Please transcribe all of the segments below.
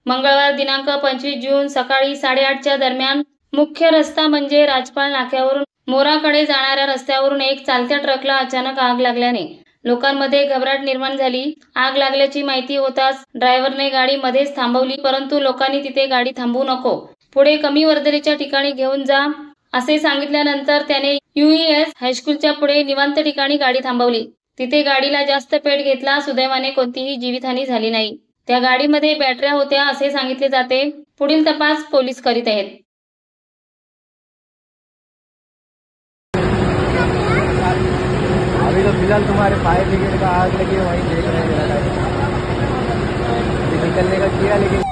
मंगळवार दिनांक 25 जून सकाळी 8:30च्या दरम्यान मुख्य रस्ता म्हणजे राजपाल नाक्यावरून मोराकडे जाणाऱ्या रस्त्यावरून एक चालत्या ट्रकला अचानक आग लागल्याने लोकांमध्ये घबराट निर्माण झाली। आग लागल्याची माहिती होताच ड्रायव्हरने गाडी मध्येच थांबवली, परंतु लोकांनी तिथे गाडी थांबवू नको, पुढे कमी वर्दळीच्या ठिकाणी घेऊन जा असे सांगितल्यानंतर त्याने UES हायस्कूलच्या पुढे निवांत ठिकाणी गाडी थांबवली। तिथे गाडीला जास्त पेट घेतला। सुदैवाने कोणतीही जीवितहानी झाली नाही। त्या गाडीमध्ये बॅटऱ्या होत्या असे सांगितले जाते। पुढील तपास पोलीस करीत आहेत। अभी तो फिलहाल तुम्हारे फायर ब्रिगेड का आग लगी है, वहीं देख रहे हैं। अभी निकलने का किया लेकिन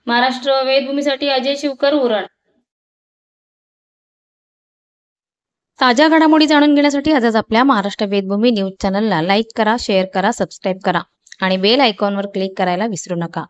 महाराष्ट्र वेदभूमीसाठी अजय शिवकर, उरण। ताज्या घडामोडी जाणून घेण्यासाठी आजच आपल्या महाराष्ट्र वेदभूमी न्यूज चॅनलला लाईक करा, शेअर करा, सबस्क्राईब करा आणि बेल आयकॉनवर क्लिक करायला विसरू नका।